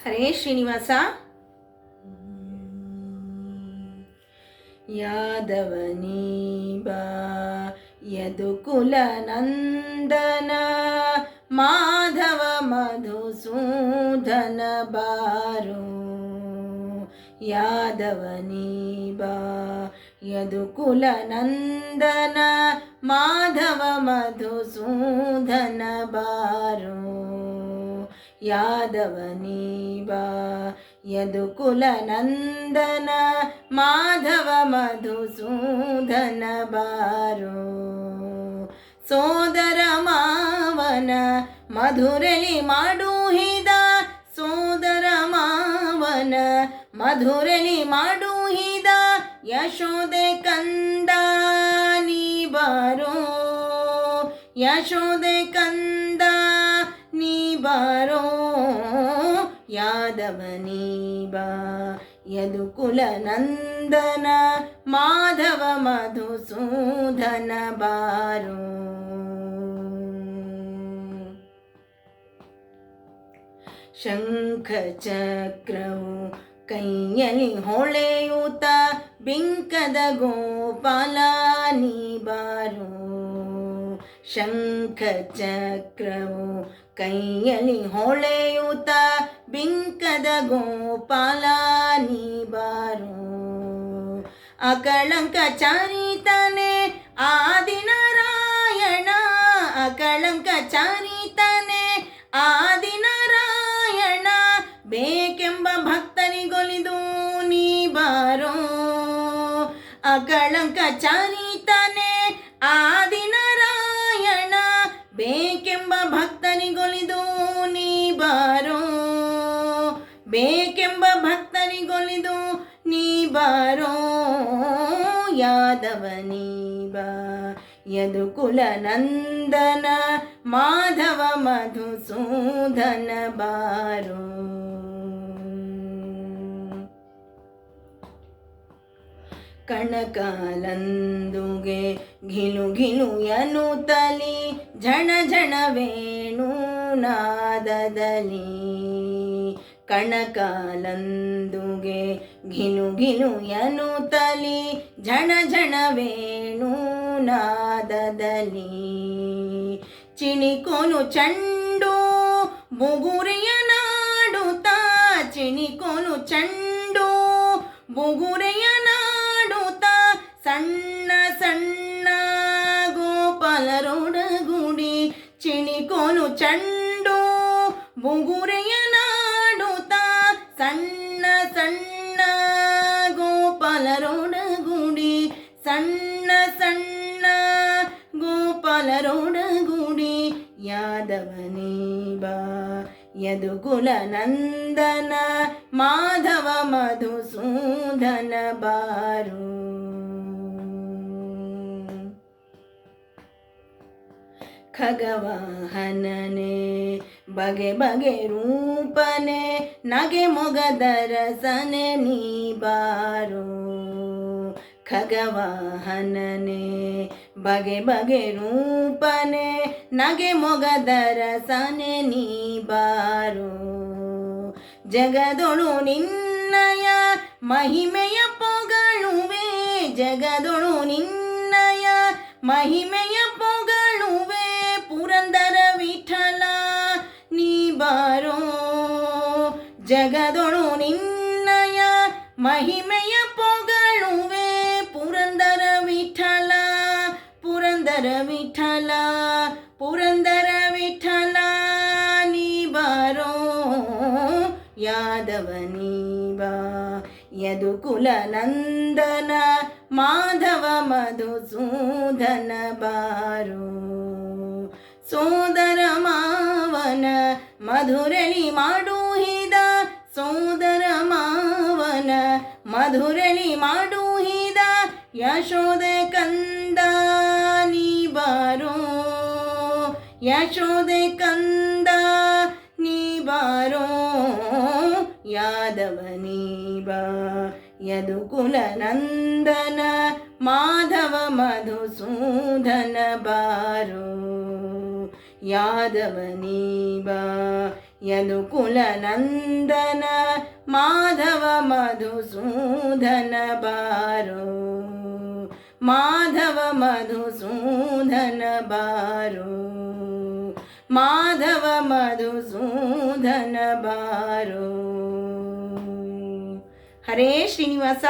ಹರೇ ಶ್ರೀನಿವಾಸ. ಯಾದವನೀ ಬಾ ಯದುಕುಲ ನಂದನ ಮಾಧವ ಮಧುಸೂದನ ಬಾರೋ. ಯಾದವನೀ ಬಾ ಯದುಕುಲ ನಂದನ ಮಾಧವ ಮಧುಸೂದನ ಬಾರೋ. ಯಾದವನೀ ಬಾ ಯದುಕುಲ ನಂದನ ಮಾಧವ ಮಧುಸೂದನ ಬಾರೋ. ಸೋದರ ಮಾವನ ಮಧುರಲಿ ಮಾಡುಹಿದ ಸೋದರ ಮಾವನ ಮಧುರಲಿ ಮಾಡುಹಿದ ಯಶೋದೆ ಕಂದ ನೀ ಬಾರೋ. ಯಶೋದೆ ಕಂದ ನೀ ಬಾರೋ. ಯಾದವನೀ ಬಾ ಯದುಕುಲ ನಂದನ ಮಾಧವ ಮಧುಸೂದನ ಬಾರೋ. ಶಂಖ ಚಕ್ರವು ಕೈಯಲ್ಲಿ ಹೊಳೆಯುತ್ತ ಬಿಂಕದ ಗೋಪಾಲ ನೀ ಬಾರೋ. ಶಂಖ ಚಕ್ರವು ಕೈಯಲ್ಲಿ ಹೊಳೆಯುತ್ತ ಬಿಂಕದ ಗೋಪಾಲ ನೀ ಬಾರೋ. ಅಕಳಂಕ ಚಾರಿತನೆ ಆದಿನಾರಾಯಣ ಅಕಳಂಕ ಚಾರಿತನೆ ಆದಿನಾರಾಯಣ ಬೇಕೆಂಬ ಭಕ್ತನಿಗೊಲಿದು ನೀ ಬಾರೋ. ಅಕಳಂಕ ಚಾರಿತನೆ ಆದಿನಾರಾಯಣ ಬೇಕೆಂಬ ಭಕ್ತನಿಗೊಲಿದು ನೀ ಬಾರೋ. ಬೇಕೆಂಬ ಭಕ್ತನಿಗೊಲಿದು ನೀ ಬಾರೋ. ಯಾದವನೀ ಬಾ ಯದುಕುಲ ನಂದನ ಮಾಧವ ಮಧುಸೂದನ ಬಾರೋ. ಕಣಕಾಲಂದುಗೆ ಘಿಲು ಘಿಲು ಎನ್ನುತ್ತಲಿ ಝಣ ಝಣ ವೇಣು ನಾದದಲ್ಲಿ. ಕಣಕಾಲಂದುಗೆ ಘಿಲು ಘಿಲು ಎನ್ನುತ್ತಲಿ ಝಣ ಝಣ ವೇಣು ನಾದದಲ್ಲಿ. ಚಿಣಿಕೋನು ಚಂಡು ಬುಗುರಿಯ ನಾಡುತ್ತಾ ಚಿಣಿಕೋನು ಚಂಡು ಬುಗುರೆಯ ನಾಡುತ್ತಾ ಸಣ್ಣ ಸಣ್ಣ ಗೋಪಾಲರೊಡಗೂಡಿ. ಚಿಣಿಕೋನು ಚಂಡು ಬುಗುರೆಯ ನಾಡುತ್ತಾ ಸಣ್ಣ ಸಣ್ಣ ಗೋಪಾಲರೊಡಗೂಡಿ. ಸಣ್ಣ ಸಣ್ಣ ಗೋಪಾಲರೊಡಗೂಡಿ. ಯಾದವನೀ ಬಾ ಯದುಕುಲ ನಂದನ ಮಾಧವ ಮಧುಸೂದನ ಬಾರೋ. ಖಗವಾಹನನೆ ಬಗೆ ಬಗೆ ರೂಪನೆ ನಗೆ ಮೊಗದರಸನೆ ನೀ ಬಾರೋ. ಖಗವಾಹನನೆ ಬಗೆ ಬಗೆ ರೂಪನೆ ನಗೆ ಮೊಗದರಸನೆ ನೀ ಬಾರೋ. ಜಗದೊಳು ನಿನ್ನಯ ಮಹಿಮೆಯ ಪೊಗಳುವೆ ಜಗದೊಳು ನಿನ್ನಯ ಮಹಿಮೆಯ ಪೊಗಳುವೆ ಪುರಂದರ ವಿಠಲ ನೀ ಬಾರೋ. ಜಗದೊಳು ನಿನ್ನಯ ಮಹಿಮೆಯ ಪೊಗಳುವೆ ಪುರಂದರ ವಿಠಲ ಪುರಂದರ ವಿಠಲ ಪುರಂದರ ವಿಠಲ ನೀ ಬಾರೋ. ಯಾದವನೀ ಬಾ ಯದುಕುಲ ನಂದನ ಮಾಧವ ಮಧುಸೂದನ ಬಾರೋ. ಸೋದರ ಮಾವನ ಮಧುರಲಿ ಮಾಡುಹಿದ ಸೋದರ ಮಾವನ ಮಧುರಲಿ ಮಾಡುಹಿದ ಯಶೋದೆ ಕಂದ ನೀ ಬಾರೋ. ಯಶೋದೆ ಕಂದ ನೀ ಬಾರೋ. ಯಾದವನೀ ಬಾ ಯದುಕುಲ ನಂದನ ಮಾಧವ ಮಧುಸೂದನ ಬಾರೋ. ಯಾದವನೀ ಬಾ ಯದುಕುಲ ನಂದನ ಮಾಧವ ಮಧುಸೂದನ ಬಾರೋ, ಮಾಧವ ಮಧುಸೂದನ ಬಾರೋ, ಮಾಧವ ಮಧುಸೂದನ ಬಾರೋ. ಹರೇ ಶ್ರೀನಿವಾಸ.